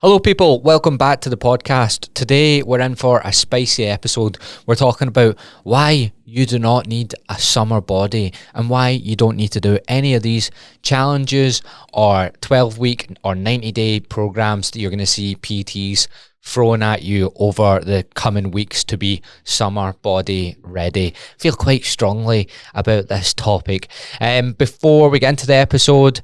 Hello people, welcome back to the podcast. Today we're in for a spicy episode. We're talking about why you do not need a summer body and why you don't need to do any of these challenges or 12-week or 90-day programs that you're going to see PTs thrown at you over the coming weeks to be summer body ready. I feel quite strongly about this topic. Before we get into the episode,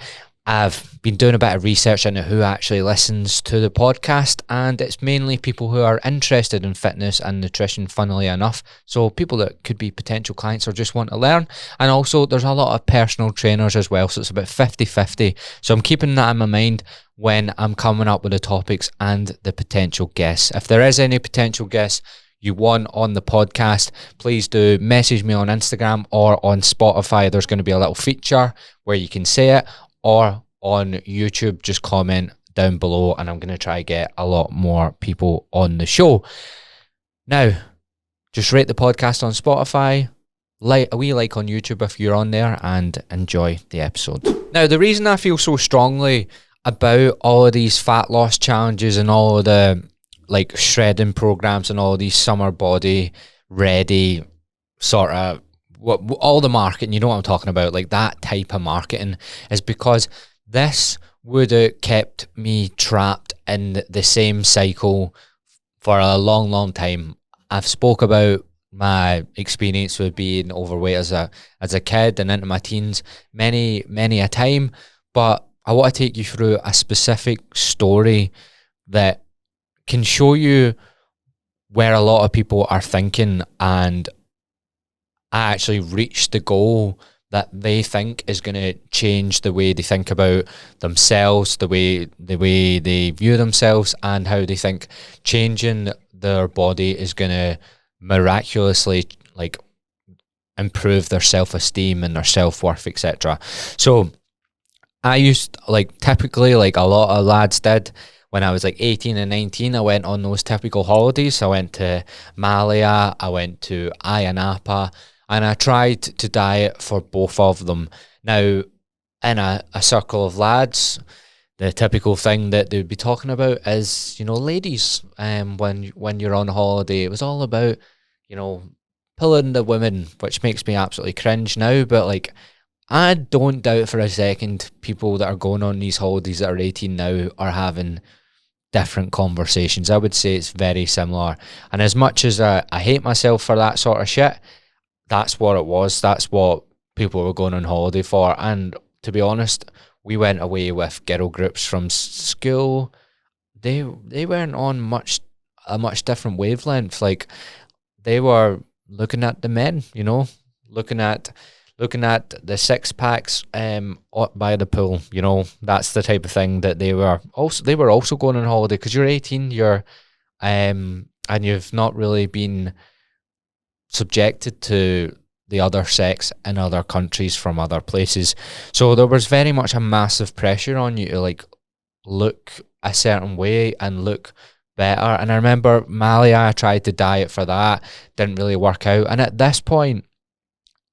I've been doing a bit of research into who actually listens to the podcast, and it's mainly people who are interested in fitness and nutrition, funnily enough. So people that could be potential clients or just want to learn. And also there's a lot of personal trainers as well, so it's about 50-50. So I'm keeping that in my mind when I'm coming up with the topics and the potential guests. If there is any potential guests you want on the podcast, please do message me on Instagram or on Spotify. There's going to be a little feature where you can say it, or on YouTube, just comment down below and I'm going to try to get a lot more people on the show. Now, just rate the podcast on Spotify, like a wee like on YouTube if you're on there, and enjoy the episode. Now, the reason I feel so strongly about all of these fat loss challenges and all of the like shredding programs and all of these summer body ready sort of all the marketing, you know what I'm talking about, like that type of marketing, is because this would have kept me trapped in the same cycle for a long time. I've spoke about my experience with being overweight as a kid and into my teens many a time, but I want to take you through a specific story that can show you where a lot of people are thinking, and I actually reached the goal that they think is going to change the way they think about themselves, the way they view themselves, and how they think changing their body is going to miraculously like improve their self-esteem and their self-worth, etc. So I used, like typically like a lot of lads did, when I was like 18 and 19, I went on those typical holidays. I went to Malia, I went to Ayia Napa, and I tried to diet for both of them. Now, in a circle of lads, the typical thing that they would be talking about is, you know, ladies, when you're on holiday, it was all about, you know, pulling the women, which makes me absolutely cringe now, but like, I don't doubt for a second people that are going on these holidays that are 18 now are having different conversations. I would say it's very similar. And as much as I hate myself for that sort of shit, that's what it was. That's what people were going on holiday for. And to be honest, we went away with girl groups from school. They weren't on a much different wavelength. Like, they were looking at the men, you know, looking at the six packs by the pool. You know, that's the type of thing that they were also going on holiday, because you're 18, you're and you've not really been subjected to the other sex in other countries from other places. So there was very much a massive pressure on you to like look a certain way and look better. And I remember Malia, I tried to diet for that, didn't really work out. And at this point,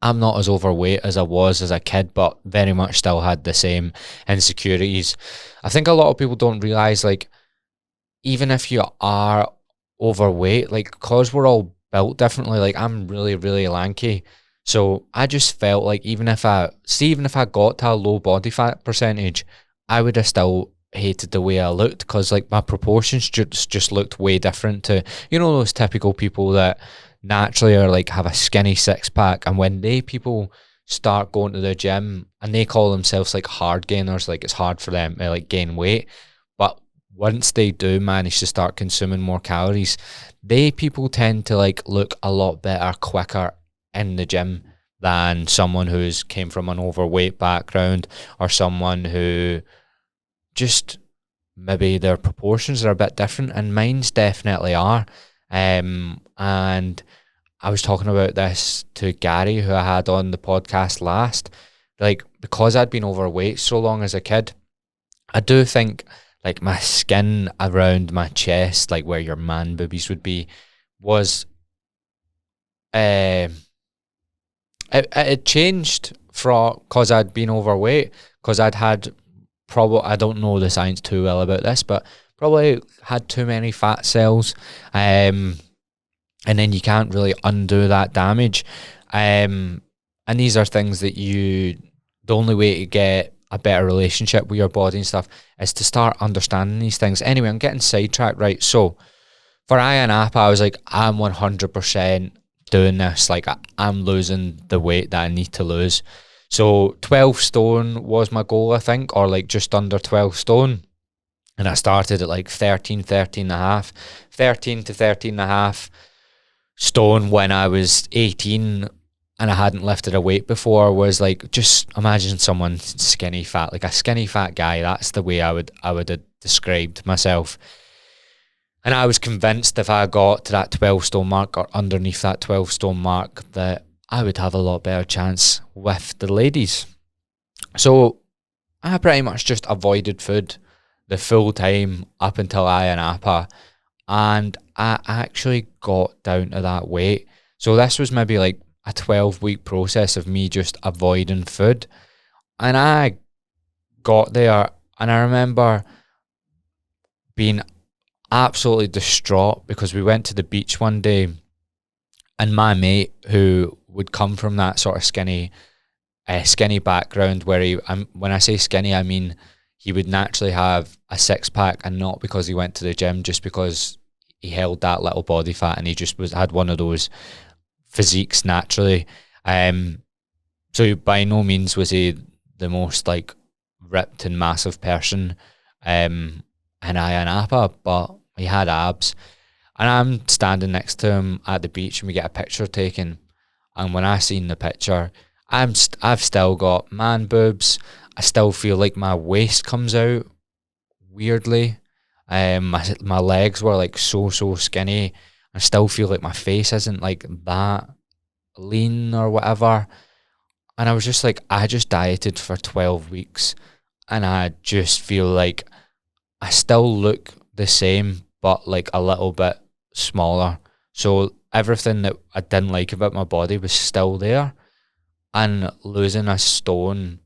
I'm not as overweight as I was as a kid, but very much still had the same insecurities. I think a lot of people don't realize, like, even if you are overweight, like, because we're all built differently, like, I'm really lanky. So I just felt like even if I got to a low body fat percentage, I would have still hated the way I looked, because like my proportions just looked way different to, you know, those typical people that naturally are like have a skinny six pack, and when people start going to the gym and they call themselves like hard gainers, like it's hard for them to like gain weight, but once they do manage to start consuming more calories, people tend to like look a lot better quicker in the gym than someone who's came from an overweight background, or someone who just maybe their proportions are a bit different, and mine's definitely are. And I was talking about this to Gary, who I had on the podcast last. Like, because I'd been overweight so long as a kid, I do think like my skin around my chest, like where your man boobies would be, was it changed from, because I'd been overweight, because I'd had I don't know the science too well about this, but probably had too many fat cells, and then you can't really undo that damage. And these are things that the only way to get a better relationship with your body and stuff is to start understanding these things. Anyway, I'm getting sidetracked, right? So for Ayia Napa, I was like, I'm 100% doing this. Like, I'm losing the weight that I need to lose. So 12 stone was my goal, I think, or like just under 12 stone. And I started at like 13 and a half, 13 to 13 and a half stone when I was 18 and I hadn't lifted a weight before. Was like, just imagine someone skinny fat, like a skinny fat guy. That's the way I would have described myself. And I was convinced if I got to that 12 stone mark or underneath that 12 stone mark that I would have a lot better chance with the ladies. So I pretty much just avoided food the full time up until Ayia Napa, and I actually got down to that weight. So this was maybe like a 12-week process of me just avoiding food, and I got there, and I remember being absolutely distraught because we went to the beach one day, and my mate, who would come from that sort of skinny background, where when I say skinny, I mean he would naturally have a six-pack, and not because he went to the gym, just because he held that little body fat and he just had one of those physiques naturally. So by no means was he the most like ripped and massive person in Ayia Napa, but he had abs. And I'm standing next to him at the beach and we get a picture taken. And when I seen the picture, I've still got man boobs. I still feel like my waist comes out weirdly. My legs were like so skinny. I still feel like my face isn't like that lean or whatever. And I was just like, I just dieted for 12 weeks and I just feel like I still look the same, but like a little bit smaller. So everything that I didn't like about my body was still there, and losing a stone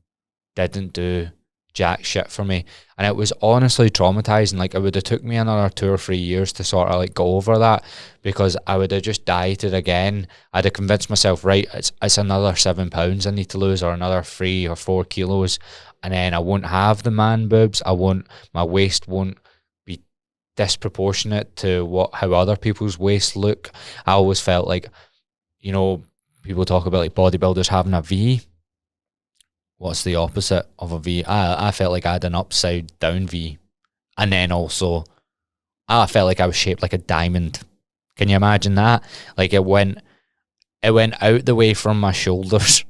didn't do jack shit for me. And it was honestly traumatizing. Like, it would have took me another 2 or 3 years to sort of like go over that, because I would have just dieted again. I'd have convinced myself, right, it's another 7 pounds I need to lose, or another 3 or 4 kilos, and then I won't have the man boobs. My waist won't be disproportionate to how other people's waists look. I always felt like, people talk about like bodybuilders having a V. What's the opposite of a V? I felt like I had an upside down V. And then also, I felt like I was shaped like a diamond. Can you imagine that? Like, it went out the way from my shoulders,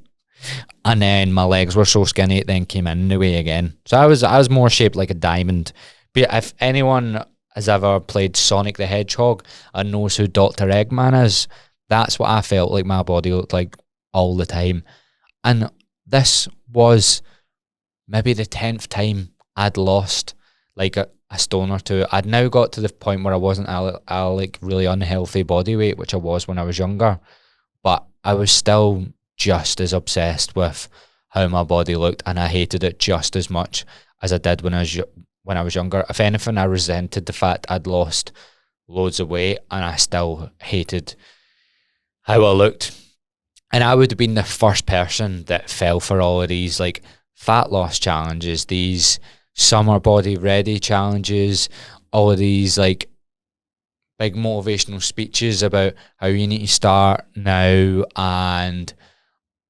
and then my legs were so skinny it then came in the way again. So I was more shaped like a diamond. But if anyone has ever played Sonic the Hedgehog and knows who Dr. Eggman is, that's what I felt like my body looked like all the time. And this was maybe the 10th time I'd lost like a stone or two. I'd now got to the point where I wasn't a like really unhealthy body weight, which I was when I was younger, but I was still just as obsessed with how my body looked, and I hated it just as much as I did when I was younger. If anything, I resented the fact I'd lost loads of weight, and I still hated how I looked. And I would have been the first person that fell for all of these like fat loss challenges, these summer body ready challenges, all of these like big motivational speeches about how you need to start now and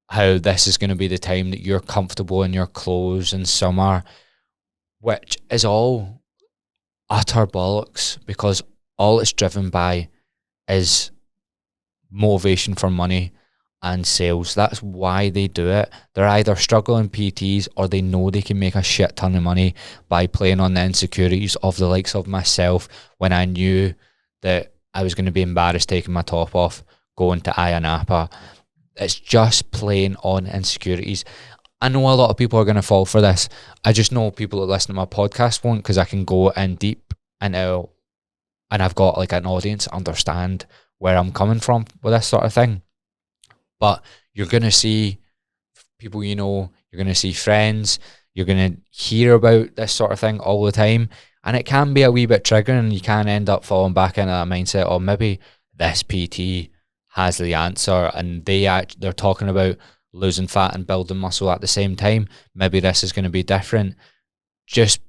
how this is going to be the time that you're comfortable in your clothes in summer, which is all utter bollocks, because all it's driven by is motivation for money and sales. That's why they do it. They're either struggling PTs or they know they can make a shit ton of money by playing on the insecurities of the likes of myself, when I knew that I was going to be embarrassed taking my top off going to Ayia Napa. It's just playing on insecurities. I know a lot of people are going to fall for this. I just know people that listen to my podcast won't, because I can go in deep into, and I've got like an audience understand where I'm coming from with this sort of thing. But you're going to see people, you're going to see friends, you're going to hear about this sort of thing all the time. And it can be a wee bit triggering. You can end up falling back into that mindset, or maybe this PT has the answer and they're talking about losing fat and building muscle at the same time. Maybe this is going to be different. Just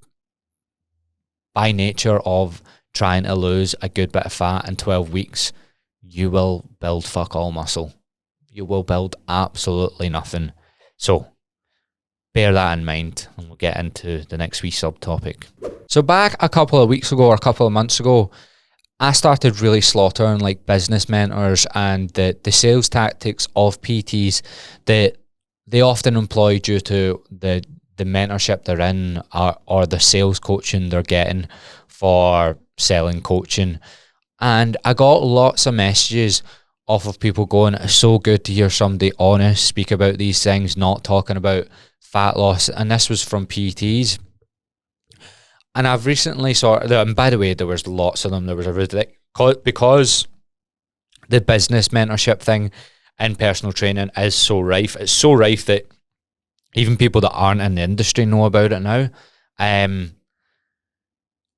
by nature of trying to lose a good bit of fat in 12 weeks, you will build fuck all muscle. You will build absolutely nothing. So bear that in mind, and we'll get into the next wee subtopic. So back a couple of weeks ago, or a couple of months ago, I started really slaughtering like business mentors and the sales tactics of PTs that they often employ due to the mentorship they're in, or the sales coaching they're getting for selling coaching. And I got lots of messages off of people going, it's so good to hear somebody honest speak about these things, not talking about fat loss. And this was from PTs. And I've recently and by the way, there was lots of them. There was because the business mentorship thing in personal training is so rife. It's so rife that even people that aren't in the industry know about it now.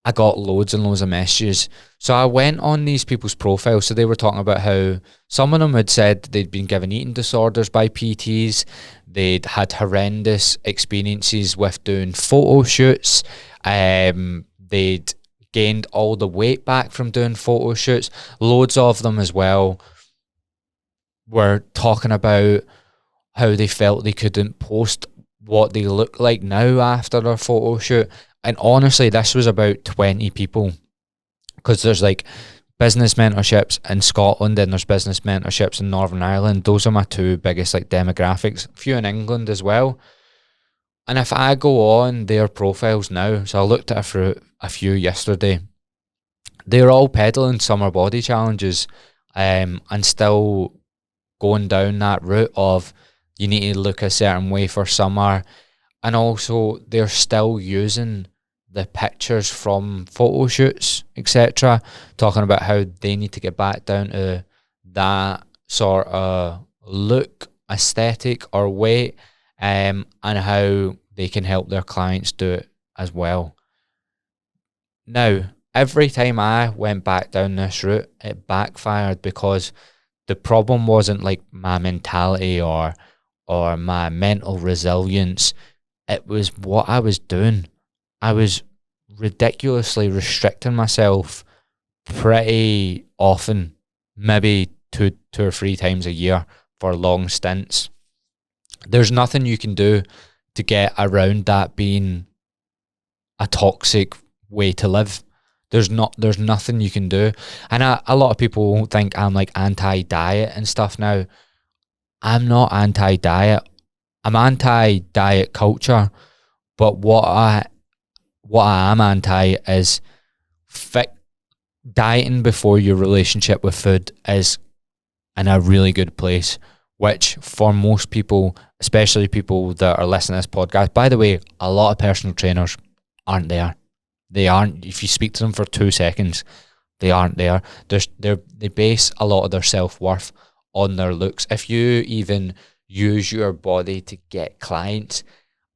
I got loads and loads of messages. So I went on these people's profiles. So they were talking about how some of them had said they'd been given eating disorders by PTs. They'd had horrendous experiences with doing photo shoots. They'd gained all the weight back from doing photo shoots. Loads of them as well were talking about how they felt they couldn't post what they look like now after their photo shoot. And honestly, this was about 20 people, because there's like business mentorships in Scotland and there's business mentorships in Northern Ireland. Those are my two biggest like demographics. A few in England as well. And if I go on their profiles now, so I looked at a few yesterday, they're all peddling summer body challenges, and still going down that route of you need to look a certain way for summer. And also they're still using the pictures from photo shoots, etc., talking about how they need to get back down to that sort of look, aesthetic or weight, and how they can help their clients do it as well. Now, every time I went back down this route, it backfired, because the problem wasn't like my mentality or my mental resilience. It was what I was doing. I was ridiculously restricting myself pretty often, maybe two or three times a year for long stints. There's nothing you can do to get around that being a toxic way to live. There's nothing you can do. And a lot of people think I'm like anti-diet and stuff now. I'm not anti-diet. I'm anti-diet culture, but what I am anti is dieting before your relationship with food is in a really good place, which for most people, especially people that are listening to this podcast, by the way, a lot of personal trainers aren't there. They aren't. If you speak to them for 2 seconds, they aren't there. They base a lot of their self-worth on their looks. If you even use your body to get clients,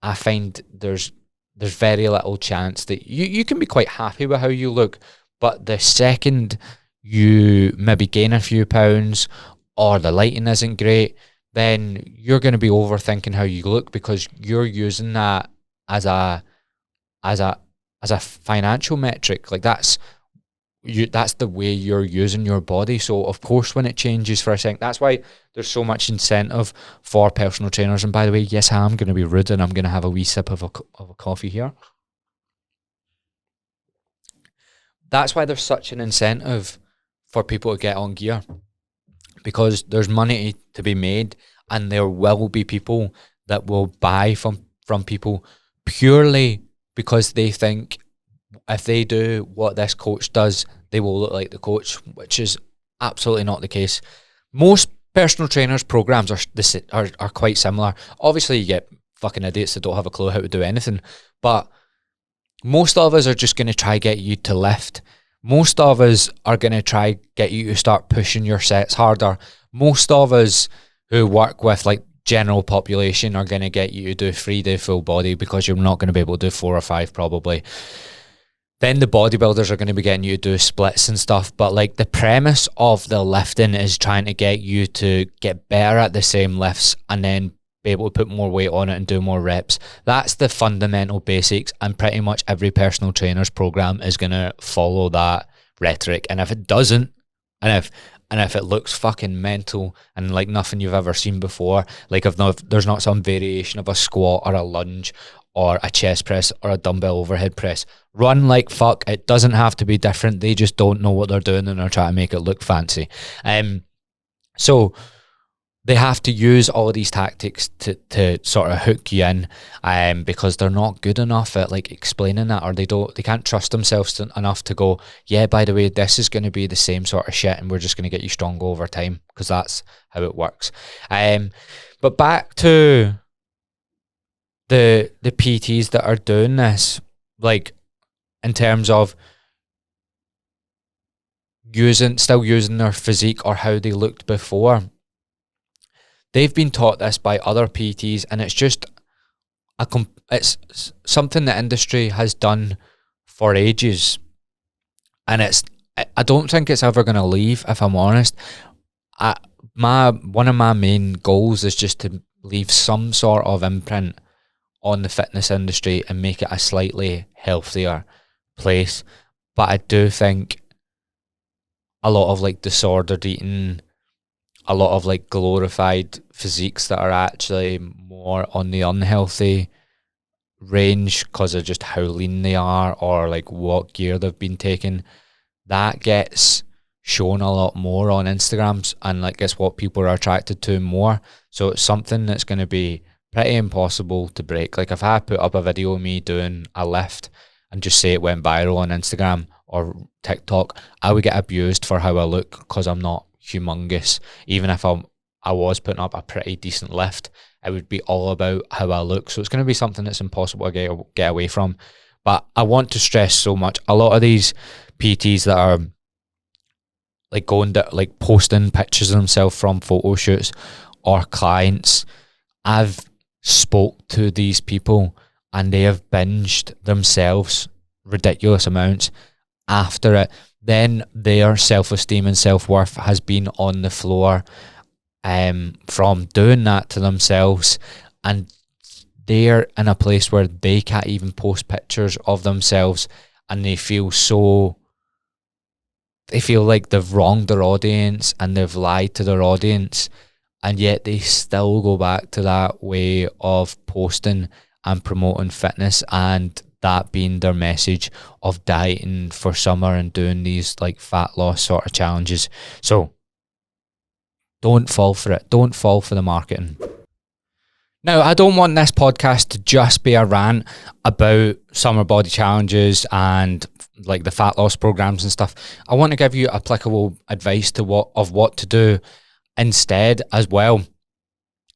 I find there's very little chance that you can be quite happy with how you look, but the second you maybe gain a few pounds or the lighting isn't great, then you're going to be overthinking how you look, because you're using that as a financial metric. Like that's the way you're using your body. So of course when it changes for a second, that's why there's so much incentive for personal trainers. And by the way, yes, I'm going to be rude and I'm going to have a wee sip of a coffee here. That's why there's such an incentive for people to get on gear, because there's money to be made, and there will be people that will buy from people purely because they think if they do what this coach does, they will look like the coach, which is absolutely not the case. Most personal trainers programs are quite similar. Obviously you get fucking idiots that don't have a clue how to do anything, but most of us are just going to try get you to lift. Most of us are going to try get you to start pushing your sets harder. Most of us who work with like general population are going to get you to do 3-day full body, because you're not going to be able to do 4 or 5 probably. then the bodybuilders are going to be getting you to do splits and stuff. But like the premise of the lifting is trying to get you to get better at the same lifts and then be able to put more weight on it and do more reps. That's the fundamental basics, and pretty much every personal trainer's program is going to follow that rhetoric. And if it doesn't, and if it looks fucking mental and like nothing you've ever seen before, like if there's not some variation of a squat or a lunge or a chest press or a dumbbell overhead press, run like fuck. It doesn't have to be different. They just don't know what they're doing and they're trying to make it look fancy. So they have to use all of these tactics to sort of hook you in, because they're not good enough at like explaining that, or they can't trust themselves enough to go, yeah, by the way, this is going to be the same sort of shit and we're just going to get you stronger over time, because that's how it works. But back to the PTs that are doing this, like in terms of still using their physique or how they looked before. They've been taught this by other PTs, and it's just it's something the industry has done for ages, and I don't think it's ever going to leave, if I'm honest. One of my main goals is just to leave some sort of imprint on the fitness industry and make it a slightly healthier place. But I do think a lot of like disordered eating, a lot of like glorified physiques that are actually more on the unhealthy range because of just how lean they are or like what gear they've been taking, that gets shown a lot more on Instagrams, and like it's what people are attracted to more. So it's something that's going to be pretty impossible to break. Like if I put up a video of me doing a lift and just say it went viral on Instagram or TikTok, I would get abused for how I look because I'm not humongous. Even if I was putting up a pretty decent lift, it would be all about how I look. So it's going to be something that's impossible to get away from. But I want to stress so much, a lot of these PTs that are like posting pictures of themselves from photo shoots or clients, I've spoke to these people and they have binged themselves ridiculous amounts after it. Then their self-esteem and self-worth has been on the floor from doing that to themselves, and they're in a place where they can't even post pictures of themselves, and they feel like they've wronged their audience and they've lied to their audience, and yet they still go back to that way of posting and promoting fitness, and that being their message of dieting for summer and doing these like fat loss sort of challenges. So don't fall for it. Don't fall for the marketing. Now, I don't want this podcast to just be a rant about summer body challenges and like the fat loss programs and stuff. I want to give you applicable advice to what to do instead as well.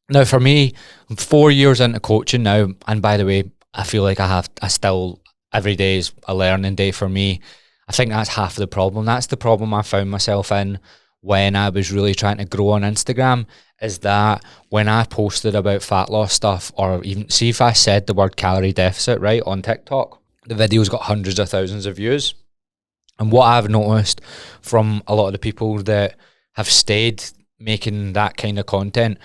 Now, for me, I'm 4 years into coaching now, and by the way, I feel like I still, every day is a learning day for me. I think that's half the problem. That's the problem I found myself in when I was really trying to grow on Instagram, is that when I posted about fat loss stuff, or even see if I said the word calorie deficit right on TikTok, the videos got hundreds of thousands of views. And what I've noticed from a lot of the people that have stayed making that kind of content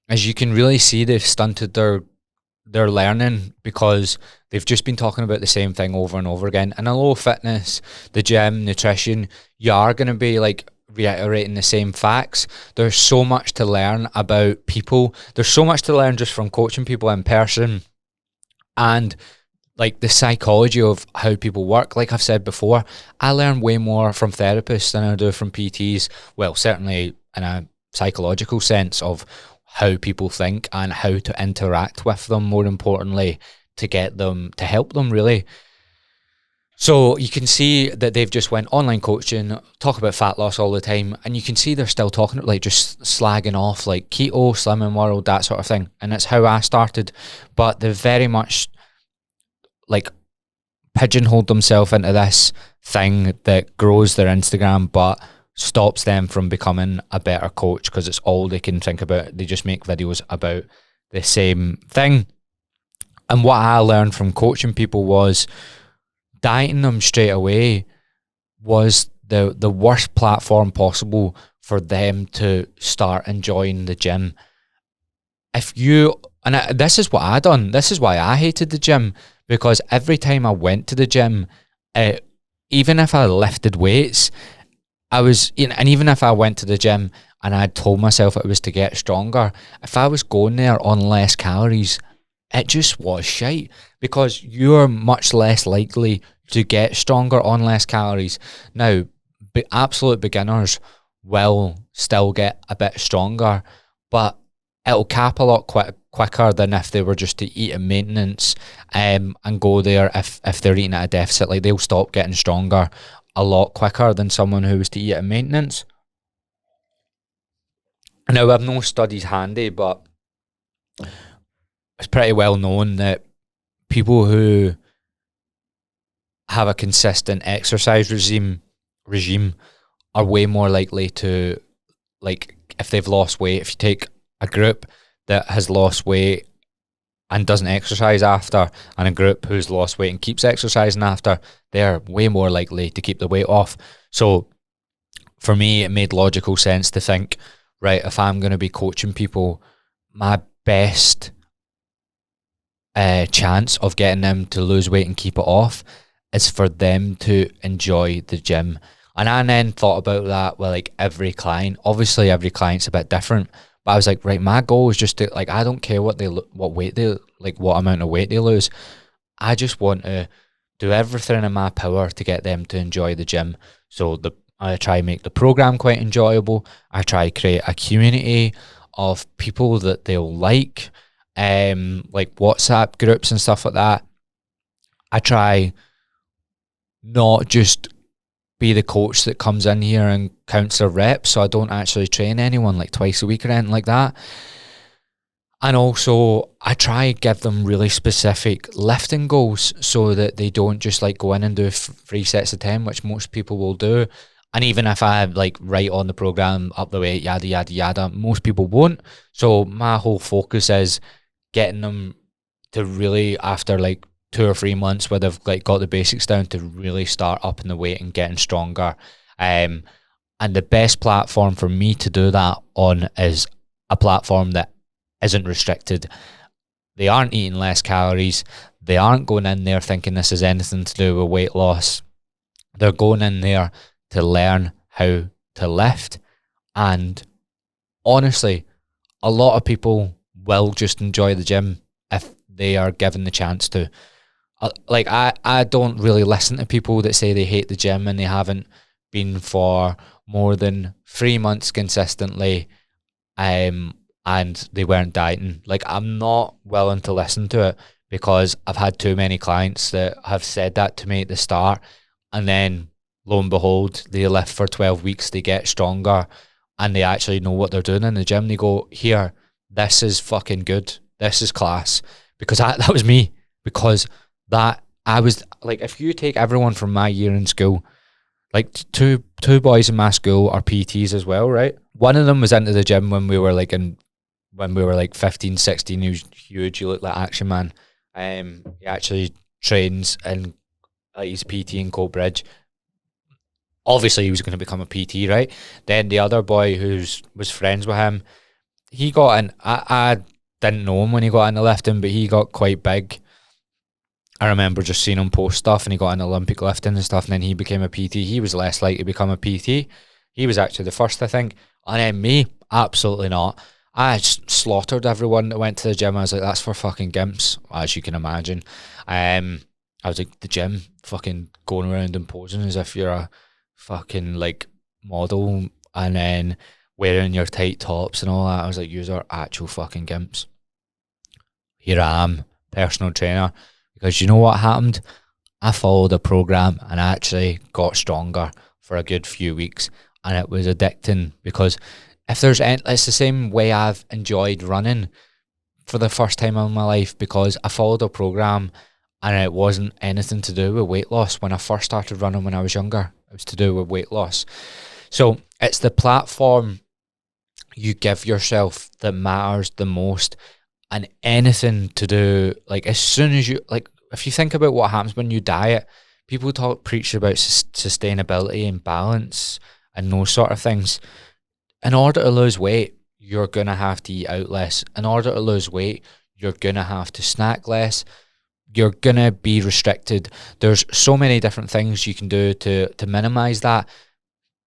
is you can really see they've stunted their learning, because they've just been talking about the same thing over and over again. And although fitness, the gym, nutrition, you are going to be like reiterating the same facts, there's so much to learn about people. There's so much to learn just from coaching people in person and like the psychology of how people work. Like I've said before, I learn way more from therapists than I do from PTs. Well, certainly in a psychological sense of how people think and how to interact with them, more importantly, to get them, to help them really. So you can see that they've just went online coaching, talk about fat loss all the time, and you can see they're still talking, like just slagging off like keto, slimming world, that sort of thing. And it's how I started, but they've very much like pigeonholed themselves into this thing that grows their Instagram but stops them from becoming a better coach, because it's all they can think about. They just make videos about the same thing. And what I learned from coaching people was dieting them straight away was the worst platform possible for them to start enjoying the gym. This is what I done. This is why I hated the gym, because every time I went to the gym, even if I lifted weights, and even if I went to the gym and I told myself it was to get stronger, if I was going there on less calories, it just was shite, because you're much less likely to get stronger on less calories. Now, absolute beginners will still get a bit stronger, but it'll cap a lot quicker than if they were just to eat at maintenance, and go there if they're eating at a deficit. Like, they'll stop getting stronger a lot quicker than someone who was to eat at maintenance. Now, I have no studies handy, but it's pretty well known that people who have a consistent exercise regime are way more likely to, like, if they've lost weight, if you take a group that has lost weight and doesn't exercise after, and a group who's lost weight and keeps exercising after, they're way more likely to keep the weight off. So for me, it made logical sense to think, right, if I'm going to be coaching people, my best chance of getting them to lose weight and keep it off is for them to enjoy the gym. And I then thought about that with, like, every client. Obviously, every client's a bit different, but I was like, right, my goal is just to, like, I don't care what weight they, like, what amount of weight they lose. I just want to do everything in my power to get them to enjoy the gym. So I try to make the program quite enjoyable. I try to create a community of people that they'll like WhatsApp groups and stuff like that. I try not just be the coach that comes in here and counts their reps, so I don't actually train anyone like twice a week or anything like that. And also, I try and give them really specific lifting goals so that they don't just, like, go in and do 3 sets of 10, which most people will do. And even if I, like, write on the program, up the weight, yada, yada, yada, most people won't. So my whole focus is getting them to really, after, like, 2 or 3 months where they've, like, got the basics down, to really start upping the weight and getting stronger. And the best platform for me to do that on is a platform that isn't restricted. They aren't eating less calories. They aren't going in there thinking this is anything to do with weight loss. They're going in there to learn how to lift. And honestly, a lot of people will just enjoy the gym if they are given the chance to. Like, I don't really listen to people that say they hate the gym and they haven't been for more than 3 months consistently, and they weren't dieting. Like, I'm not willing to listen to it, because I've had too many clients that have said that to me at the start, and then lo and behold, they lift for 12 weeks, they get stronger, and they actually know what they're doing in the gym. They go, here, this is fucking good, this is class. Because that was me. Because that, I was like, if you take everyone from my year in school, like, two boys in my school are PTs as well, right? One of them was into the gym when we were like 15, 16. He was huge. He looked like Action Man. He actually trains and he's a PT in Coatbridge. Obviously, he was going to become a PT, right? Then the other boy who was friends with him, he got in. I didn't know him when he got into lifting, but he got quite big. I remember just seeing him post stuff, and he got in Olympic lifting and stuff, and then he became a PT. He was less likely to become a PT. He was actually the first, I think. And then me, absolutely not. I just slaughtered everyone that went to the gym. I was like, that's for fucking gimps, as you can imagine. I was like, the gym, fucking going around and posing as if you're a fucking, like, model, and then wearing your tight tops and all that. I was like, yous are actual fucking gimps. Here I am, personal trainer. Because you know what happened? I followed a program and I actually got stronger for a good few weeks, and it was addicting. Because if there's it's the same way I've enjoyed running for the first time in my life, because I followed a program and it wasn't anything to do with weight loss. When I first started running when I was younger, it was to do with weight loss. So it's the platform you give yourself that matters the most. And anything to do, like, as soon as you, like, if you think about what happens when you diet, people preach about sustainability and balance and those sort of things. In order to lose weight, you're going to have to eat out less. In order to lose weight, you're going to have to snack less. You're going to be restricted. There's so many different things you can do to minimize that.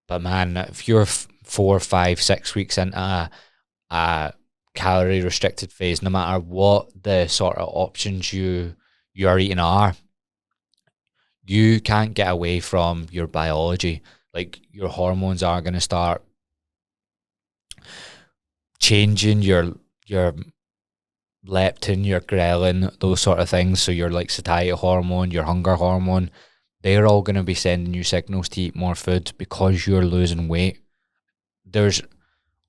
But man, if you're 4, 5, 6 weeks into a calorie restricted phase, no matter what the sort of options you're eating are, you can't get away from your biology. Like, your hormones are going to start changing, your leptin, your ghrelin, those sort of things. So your like satiety hormone, your hunger hormone, they're all going to be sending you signals to eat more food because you're losing weight. There's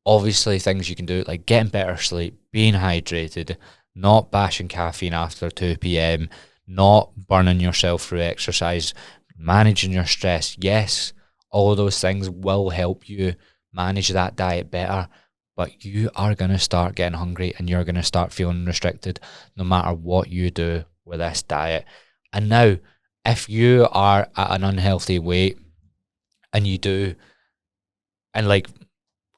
obviously things you can do, like getting better sleep, being hydrated, not bashing caffeine after 2 p.m, not burning yourself through exercise, managing your stress. Yes, all of those things will help you manage that diet better, but you are going to start getting hungry and you're going to start feeling restricted no matter what you do with this diet. And now, if you are at an unhealthy weight and you do, and like,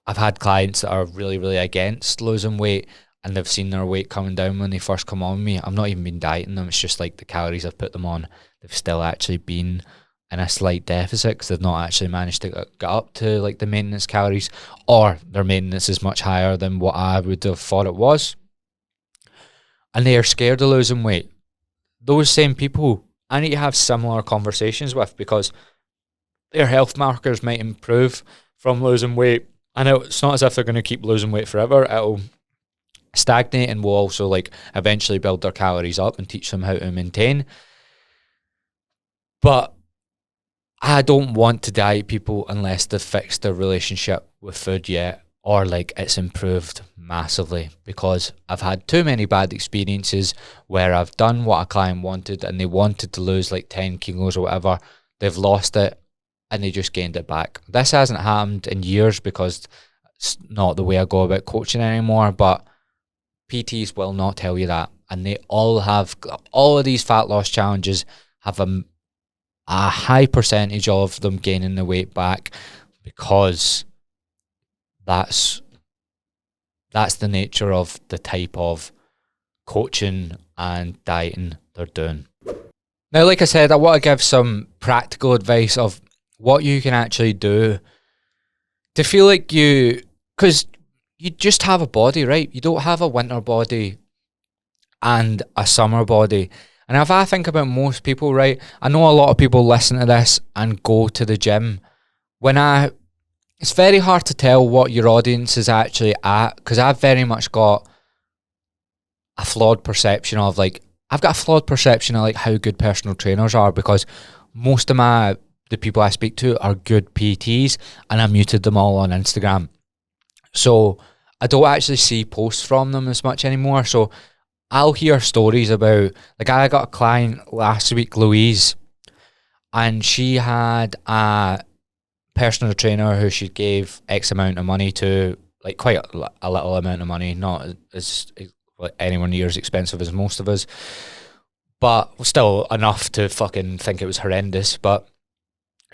I've had clients that are really, really against losing weight and they've seen their weight coming down when they first come on me. I'm not even been dieting them. It's just like the calories I've put them on, they've still actually been in a slight deficit because they've not actually managed to get up to like the maintenance calories, or their maintenance is much higher than what I would have thought it was. And they are scared of losing weight. Those same people I need to have similar conversations with, because their health markers might improve from losing weight. And it's not as if they're going to keep losing weight forever. It'll stagnate, and will also like eventually build their calories up and teach them how to maintain. But I don't want to diet people unless they've fixed their relationship with food yet, or like it's improved massively, because I've had too many bad experiences where I've done what a client wanted and they wanted to lose like 10 kilos or whatever. They've lost it and they just gained it back. This hasn't happened in years because it's not the way I go about coaching anymore, but PTs will not tell you that. And they all of these fat loss challenges have a high percentage of them gaining the weight back, because that's the nature of the type of coaching and dieting they're doing. Now, like I said, I want to give some practical advice of what you can actually do to feel like because you just have a body, right? You don't have a winter body and a summer body. And if I think about most people, right, I know a lot of people listen to this and go to the gym. It's very hard to tell what your audience is actually at, because I've very much got a flawed perception of like, I've got a flawed perception of like how good personal trainers are, because most of the people I speak to are good PTs, and I muted them all on Instagram. So I don't actually see posts from them as much anymore. So I'll hear stories about, like, I got a client last week, Louise, and she had a personal trainer who she gave X amount of money to, like quite a little amount of money, not as anywhere near as expensive as most of us, but still enough to fucking think it was horrendous. But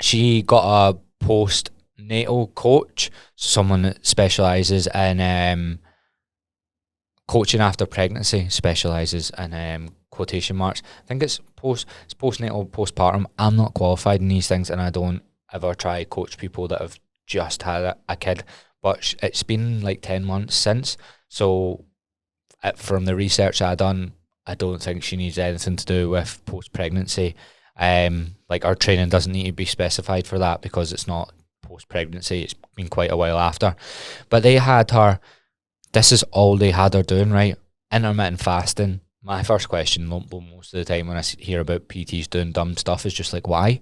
she got a postnatal coach, someone that specialises in coaching after pregnancy, specialises in quotation marks. I think it's postnatal, postpartum. I'm not qualified in these things, and I don't ever try to coach people that have just had a kid. But it's been like 10 months since. So from the research I've done, I don't think she needs anything to do with post-pregnancy. Like, our training doesn't need to be specified for that, because it's not post-pregnancy. It's been quite a while after. But they had her, this is all they had her doing, right? Intermittent fasting. My first question most of the time when I hear about PTs doing dumb stuff is just like, why?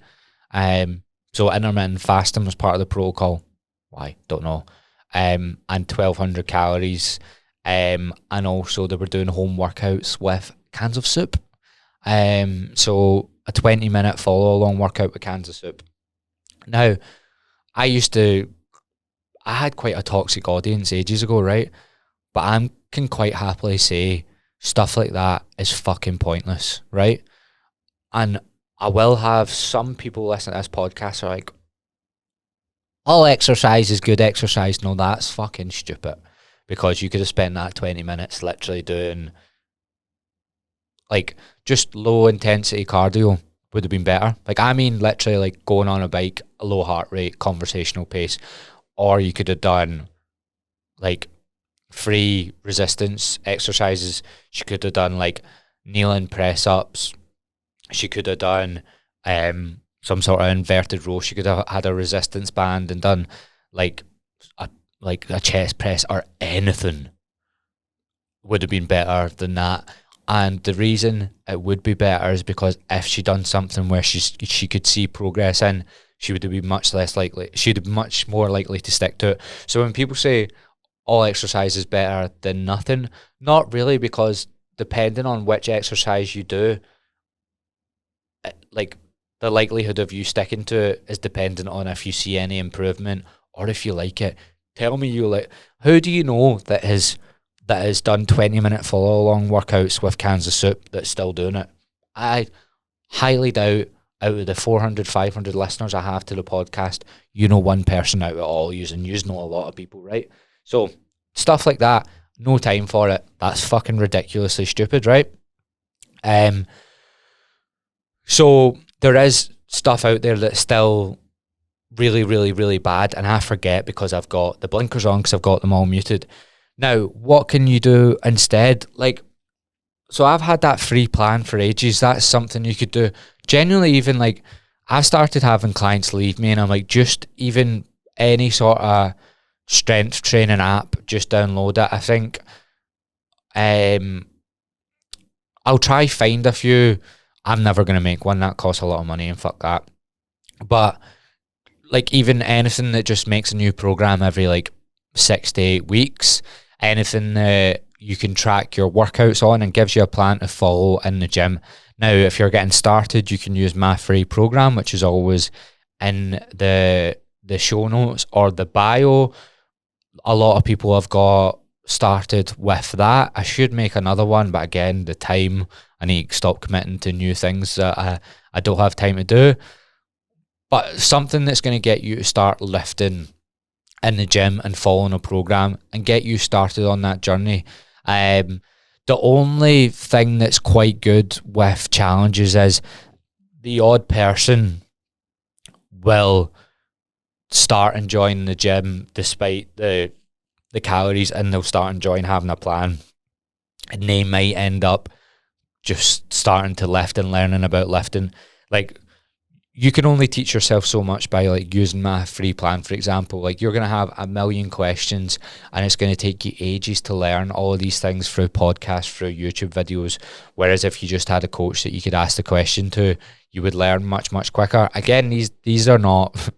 So intermittent fasting was part of the protocol. Why? Don't know. And 1,200 calories. And also they were doing home workouts with cans of soup. So a 20-minute follow-along workout with cans of soup. Now, I had quite a toxic audience ages ago, right? But I can quite happily say stuff like that is fucking pointless, right? And I will have some people listen to this podcast are like, all exercise is good exercise. No, that's fucking stupid, because you could have spent that 20 minutes literally doing like just low intensity cardio would have been better. Like, I mean, literally like going on a bike, a low heart rate, conversational pace, or you could have done like free resistance exercises. She could have done like kneeling press ups. She could have done some sort of inverted row. She could have had a resistance band and done like a chest press or anything. Would have been better than that. And the reason it would be better is because if she'd done something where she could see progress in, she would have been much less likely. She'd be much more likely to stick to it. So when people say all exercise is better than nothing, not really, because depending on which exercise you do, like the likelihood of you sticking to it is dependent on if you see any improvement or if you like it. Tell me you like. Who do you know that has done 20-minute follow along workouts with cans of soup that's still doing it? I highly doubt, out of the 400, 500 listeners I have to the podcast, you know one person out of all using know a lot of people, right? So stuff like that, no time for it. That's fucking ridiculously stupid, right? So there is stuff out there that's still really, really, really bad, and I forget because I've got the blinkers on because I've got them all muted. Now, what can you do instead? Like, so I've had that free plan for ages. That's something you could do. Genuinely, even like, I've started having clients leave me and I'm like, just even any sort of strength training app, just download it. I think I'll try find a few. I'm never going to make one. That costs a lot of money and fuck that. But like, even anything that just makes a new program every like 6 to 8 weeks, anything that you can track your workouts on and gives you a plan to follow in the gym. Now, if you're getting started, you can use my free program, which is always in the show notes or the bio. A lot of people have got started with that. I should make another one, but again, the time, I need to stop committing to new things that I don't have time to do. But something that's going to get you to start lifting in the gym and following a program and get you started on that journey. The only thing that's quite good with challenges is the odd person will start enjoying the gym despite the calories, and they'll start enjoying having a plan, and they might end up just starting to lift and learning about lifting. Like, you can only teach yourself so much by like using my free plan, for example. Like, you're going to have a million questions and it's going to take you ages to learn all of these things through podcasts, through YouTube videos. Whereas if you just had a coach that you could ask the question to, you would learn much, much quicker. Again, these are not,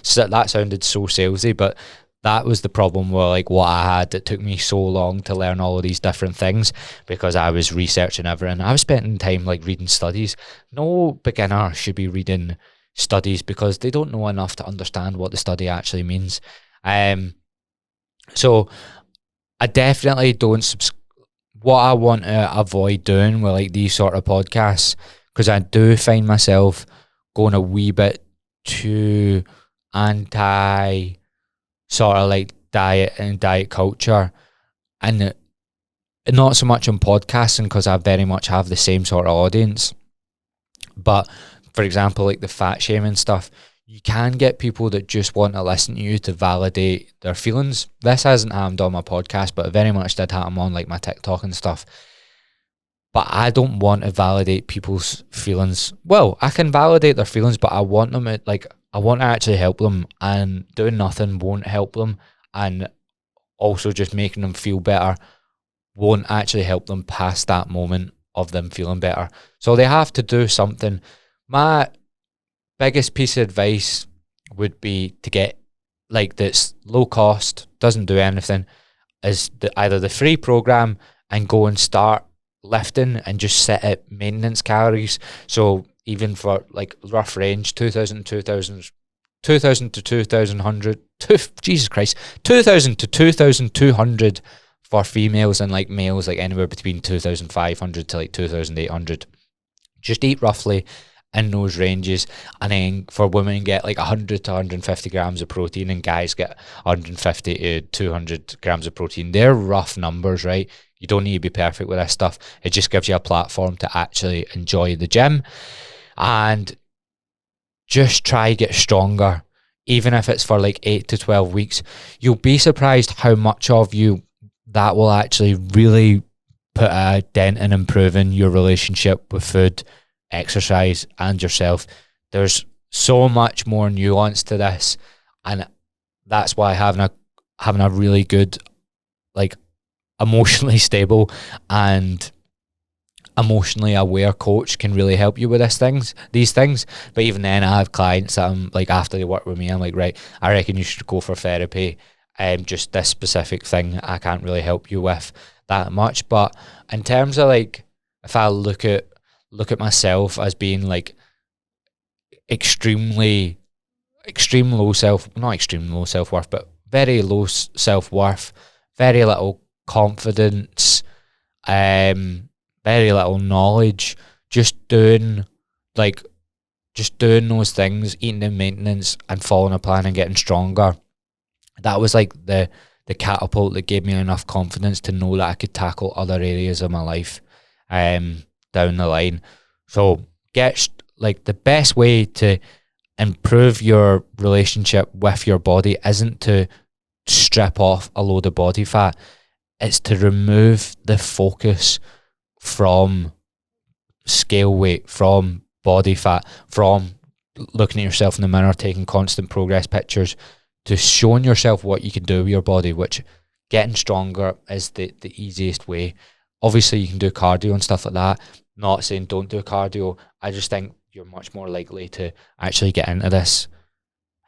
so that sounded so salesy, but that was the problem with like what I had. It took me so long to learn all of these different things because I was researching everything. I was spending time like reading studies. No beginner should be reading studies because they don't know enough to understand what the study actually means. So I definitely don't what I want to avoid doing with like these sort of podcasts, because I do find myself going a wee bit too anti sort of like diet and diet culture, and not so much on podcasting because I very much have the same sort of audience. But for example, like the fat shaming stuff, you can get people that just want to listen to you to validate their feelings. This hasn't happened on my podcast, but it very much did happen on like my TikTok and stuff. But I don't want to validate people's feelings. Well, I can validate their feelings, but I want them to, like, I want to actually help them, and doing nothing won't help them, and also just making them feel better won't actually help them past that moment of them feeling better. So they have to do something. My biggest piece of advice would be to get, like, that's low cost, doesn't do anything, is either the free program and go and start lifting and just set at maintenance calories. So even for like rough range, 2,000 to 2,200, Jesus Christ, 2,000 to 2,200 for females, and like males, like anywhere between 2,500 to like 2,800. Just eat roughly in those ranges, and then for women get like 100 to 150 grams of protein, and guys get 150 to 200 grams of protein. They're rough numbers, right? You don't need to be perfect with this stuff. It just gives you a platform to actually enjoy the gym and just try get stronger. Even if it's for like 8 to 12 weeks, you'll be surprised how much of you that will actually really put a dent in improving your relationship with food, exercise, and yourself. There's so much more nuance to this, and that's why having a really good, like, emotionally stable and emotionally aware coach can really help you with these things. But even then, I have clients that I'm like, after they work with me, I'm like, right, I reckon you should go for therapy. Just this specific thing I can't really help you with that much. But in terms of like, if I look at myself as being like extreme low self-worth, but very low self-worth, very little confidence, very little knowledge, just doing those things, eating in maintenance and following a plan and getting stronger. That was like the catapult that gave me enough confidence to know that I could tackle other areas of my life down the line. So the best way to improve your relationship with your body isn't to strip off a load of body fat. It's to remove the focus from scale weight, from body fat, from looking at yourself in the mirror, taking constant progress pictures, to showing yourself what you can do with your body, which getting stronger is the easiest way. Obviously, you can do cardio and stuff like that. Not saying don't do cardio. I just think you're much more likely to actually get into this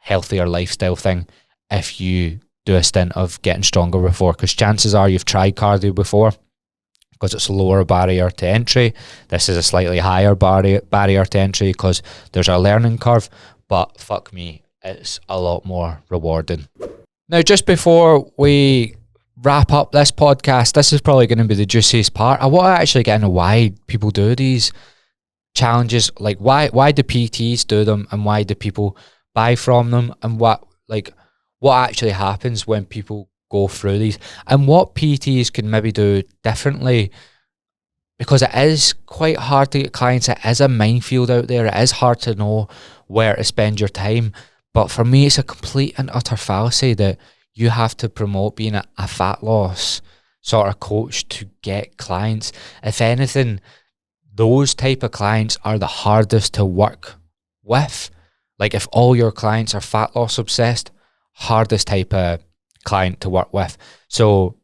healthier lifestyle thing if you do a stint of getting stronger before, because chances are you've tried cardio before, because it's a lower barrier to entry. This is a slightly higher barrier to entry because there's a learning curve, but fuck me, it's a lot more rewarding. Now, just before we wrap up this podcast, this is probably going to be the juiciest part. I want to actually get into why people do these challenges. Like, why do PTs do them, and why do people buy from them, and what actually happens when people go through these, and what PTs can maybe do differently, because it is quite hard to get clients. It is a minefield out there. It is hard to know where to spend your time. But for me, it's a complete and utter fallacy that you have to promote being a fat loss sort of coach to get clients. If anything, those type of clients are the hardest to work with. Like, if all your clients are fat loss obsessed, hardest type of client to work with. So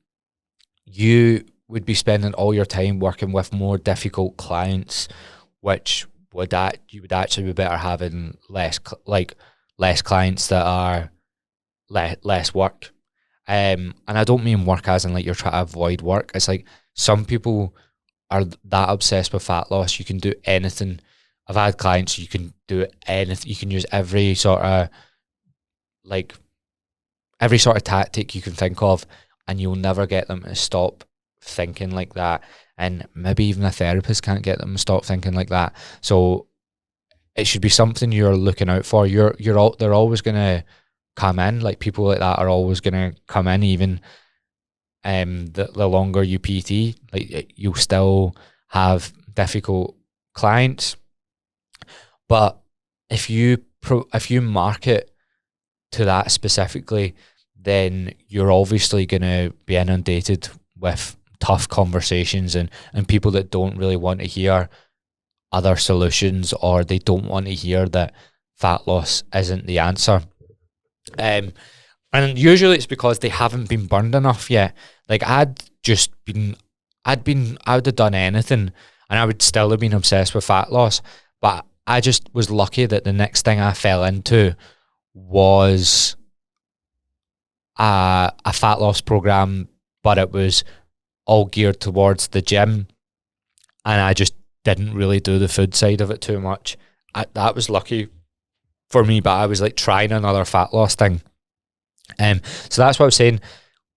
you would be spending all your time working with more difficult clients, which you would actually be better having less clients that are less work. And I don't mean work as in like you're trying to avoid work. It's like some people are that obsessed with fat loss, you can do anything. I've had clients, you can do anything. You can use every sort of tactic you can think of, and you'll never get them to stop thinking like that. And maybe even a therapist can't get them to stop thinking like that. So it should be something you're looking out for. They're always gonna come in. Like, people like that are always gonna come in, even the longer you PT. Like, you'll still have difficult clients. But if you market to that specifically, then you're obviously going to be inundated with tough conversations and people that don't really want to hear other solutions, or they don't want to hear that fat loss isn't the answer. And usually it's because they haven't been burned enough yet. Like, I would have done anything and I would still have been obsessed with fat loss, but I just was lucky that the next thing I fell into was a fat loss program, but it was all geared towards the gym, and I just didn't really do the food side of it too much. That was lucky for me, but I was like trying another fat loss thing. So that's what I was saying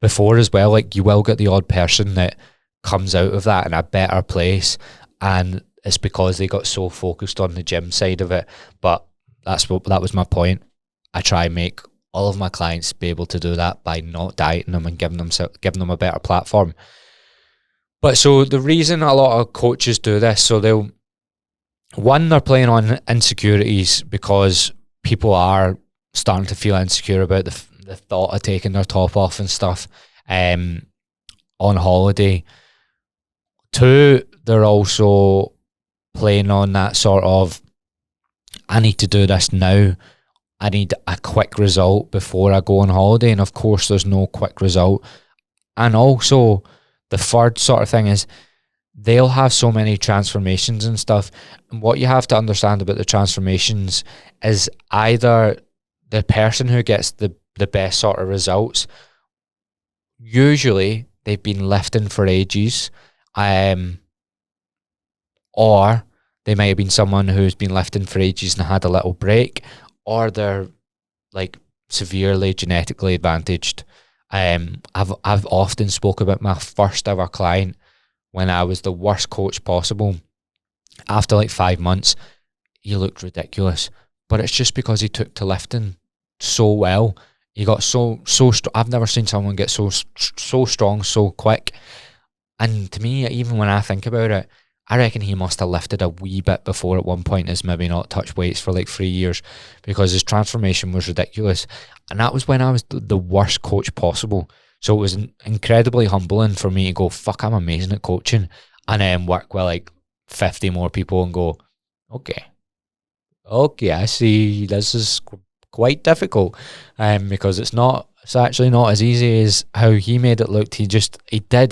before as well. Like, you will get the odd person that comes out of that in a better place, and it's because they got so focused on the gym side of it. But that was my point. I try and make all of my clients be able to do that by not dieting them and giving them a better platform. But so the reason a lot of coaches do this, so they're playing on insecurities because people are starting to feel insecure about the thought of taking their top off and stuff on holiday. Two, they're also playing on that sort of, I need to do this now. I need a quick result before I go on holiday. And of course, there's no quick result. And also, the third sort of thing is they'll have so many transformations and stuff. And what you have to understand about the transformations is either the person who gets the best sort of results, usually they've been lifting for ages, or they might have been someone who's been lifting for ages and had a little break, or they're like severely genetically advantaged. I've often spoke about my first ever client when I was the worst coach possible. After like 5 months, he looked ridiculous, but it's just because he took to lifting so well. He got so I've never seen someone get so strong so quick. And to me, even when I think about it, I reckon he must have lifted a wee bit before at one point, has maybe not touched weights for like 3 years, because his transformation was ridiculous. And that was when I was the worst coach possible. So it was incredibly humbling for me to go, fuck, I'm amazing at coaching, and then work with like 50 more people and go, okay, I see this is quite difficult, because it's actually not as easy as how he made it look. He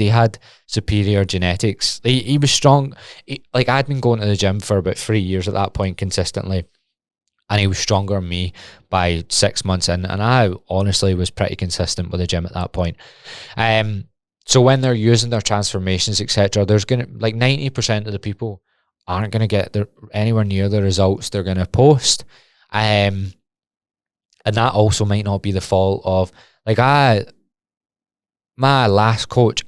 had superior genetics. He was strong. Like, I'd been going to the gym for about 3 years at that point consistently, and he was stronger than me by 6 months in, and I honestly was pretty consistent with the gym at that point. So when they're using their transformations, etc., there's gonna, like, 90% of the people aren't gonna get anywhere near the results they're gonna post. And that also might not be the fault of, like, my last coach,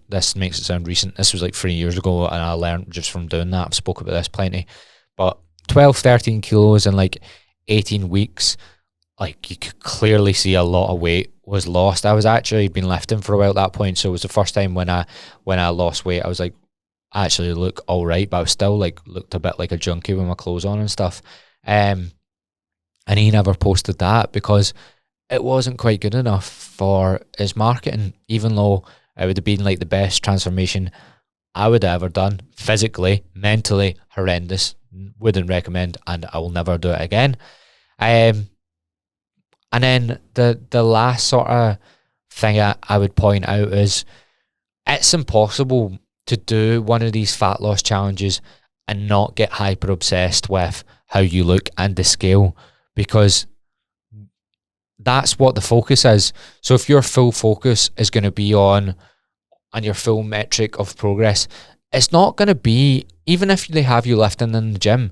this makes it sound recent, this was like 3 years ago, and I learned just from doing that. I've spoke about this plenty, but 12, 13 kilos in like 18 weeks, like, you could clearly see a lot of weight was lost. I was actually been lifting for a while at that point, so it was the first time when I lost weight, I was like, I actually look all right, but I was still like, looked a bit like a junkie with my clothes on and stuff. And he never posted that because it wasn't quite good enough for his marketing, even though it would have been like the best transformation I would have ever done. Physically, mentally, horrendous. Wouldn't recommend, and I will never do it again. And then the last sort of thing I would point out is, it's impossible to do one of these fat loss challenges and not get hyper obsessed with how you look and the scale, because that's what the focus is. So if your full focus is going to be on your full metric of progress, it's not going to be, even if they have you lifting in the gym,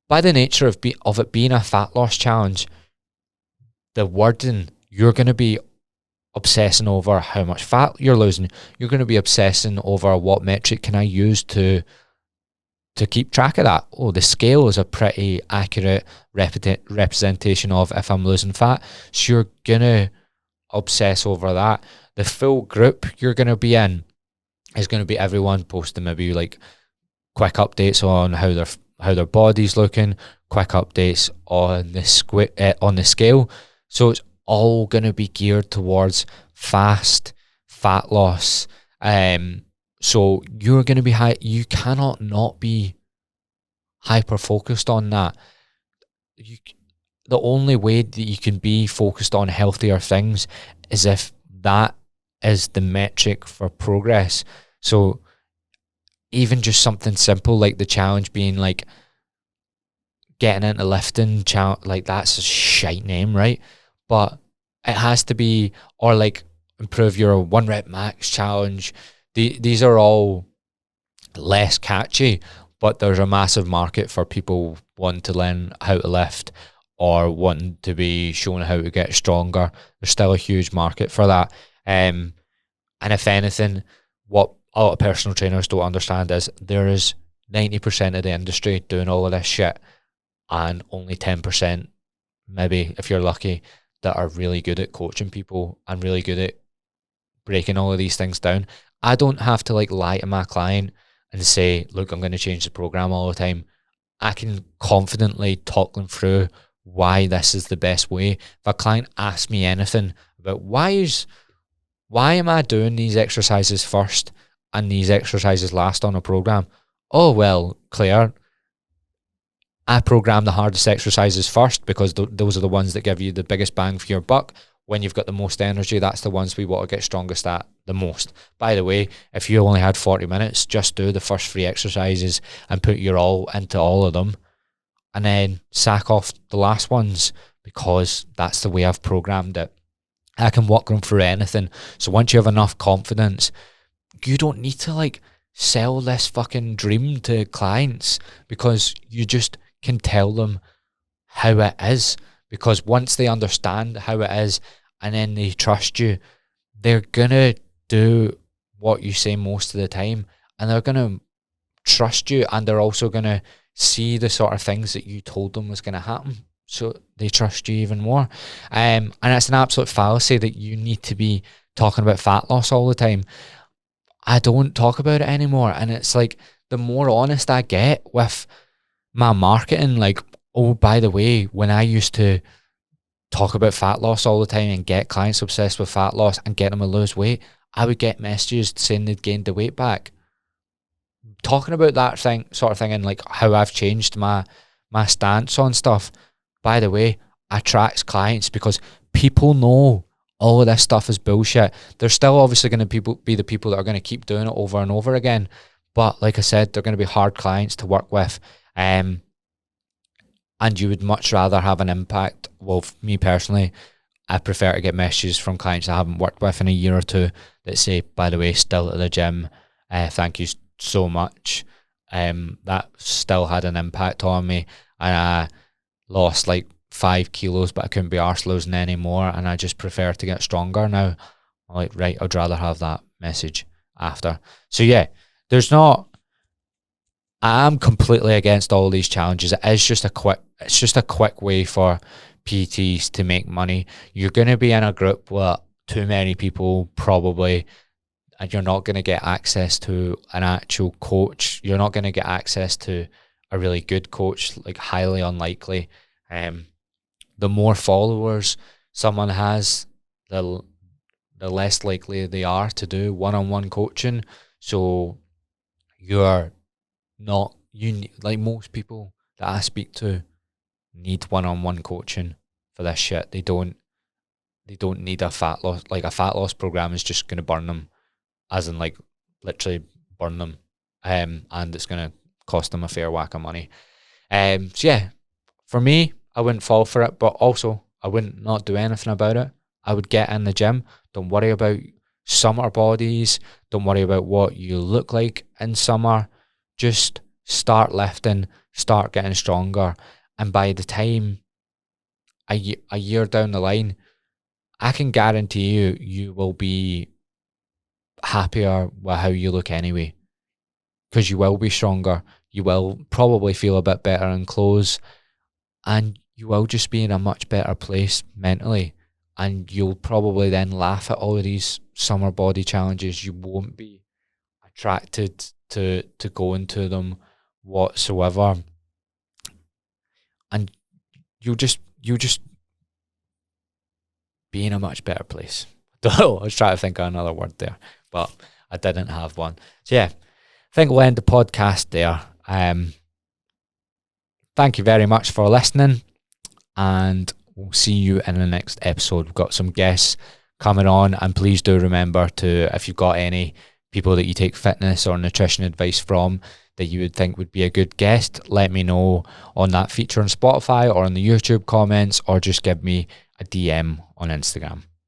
by the nature of it being a fat loss challenge, the wording, you're going to be obsessing over how much fat you're losing. You're going to be obsessing over what metric can I use to keep track of that. Oh, the scale is a pretty accurate representation of if I'm losing fat. So you're going to obsess over that. The full group you're going to be in is going to be everyone posting maybe like quick updates on how their body's looking, quick updates on the scale. So it's all going to be geared towards fast fat loss. So you're going to be you cannot not be hyper focused on that. The only way that you can be focused on healthier things is if that is the metric for progress. So even just something simple like the challenge being like getting into lifting, like, that's a shite name, right? But it has to be, or like improve your 1 rep max challenge. These are all less catchy, but there's a massive market for people wanting to learn how to lift or wanting to be shown how to get stronger. There's still a huge market for that. And if anything, what a lot of personal trainers don't understand is there is 90% of the industry doing all of this shit, and only 10%, maybe if you're lucky, that are really good at coaching people and really good at breaking all of these things down. I don't have to like lie to my client and say, look, I'm going to change the program all the time. I can confidently talk them through why this is the best way. If a client asks me anything about why am I doing these exercises first and these exercises last on a program? Oh, well, Claire, I program the hardest exercises first because those are the ones that give you the biggest bang for your buck. When you've got the most energy, that's the ones we want to get strongest at the most. By the way, if you only had 40 minutes, just do the first 3 exercises and put your all into all of them, and then sack off the last ones, because that's the way I've programmed it. I can walk them through anything. So once you have enough confidence, you don't need to like sell this fucking dream to clients, because you just can tell them how it is. Because once they understand how it is and then they trust you, they're gonna do what you say most of the time, and they're gonna trust you, and they're also gonna see the sort of things that you told them was gonna happen, so they trust you even more. And it's an absolute fallacy that you need to be talking about fat loss all the time. I don't talk about it anymore, and it's like the more honest I get with my marketing, like, oh, by the way, when I used to talk about fat loss all the time and get clients obsessed with fat loss and get them to lose weight, I would get messages saying they'd gained the weight back. Talking about that sort of thing, and like how I've changed my stance on stuff, by the way, attracts clients, because people know all of this stuff is bullshit. There's still obviously going to be the people that are going to keep doing it over and over again, but like I said, they're going to be hard clients to work with. And you would much rather have an impact. Well, for me personally, I prefer to get messages from clients I haven't worked with in a year or two that say, by the way, still at the gym, thank you so much. That still had an impact on me, and I lost like 5 kilos, but I couldn't be arsed losing any more, and I just prefer to get stronger now. I'm like, right, I'd rather have that message after. So yeah, I'm completely against all these challenges. It's just a quick way for PTs to make money. You're going to be in a group with too many people probably, and you're not going to get access to an actual coach. You're not going to get access to a really good coach, like highly unlikely. The more followers someone has, the less likely they are to do one-on-one coaching. So you're not, like most people that I speak to need one-on-one coaching for this shit. They don't need a fat loss. Like a fat loss program is just going to burn them, as in like literally burn them, and it's going to cost them a fair whack of money. So yeah, for me, I wouldn't fall for it, but also I wouldn't not do anything about it. I would get in the gym. Don't worry about summer bodies. Don't worry about what you look like in summer. Just start lifting, start getting stronger, and by the time a year down the line, I can guarantee you will be happier with how you look anyway, because you will be stronger. You will probably feel a bit better in clothes, and you will just be in a much better place mentally, and you'll probably then laugh at all of these summer body challenges. You won't be attracted to go into them whatsoever, and you'll just be in a much better place. I was trying to think of another word there, but I didn't have one. So yeah, I think we'll end the podcast there. Thank you very much for listening, and we'll see you in the next episode. We've got some guests coming on, and please do remember to, if you've got any people that you take fitness or nutrition advice from that you would think would be a good guest, let me know on that feature on Spotify or in the YouTube comments, or just give me a DM on Instagram.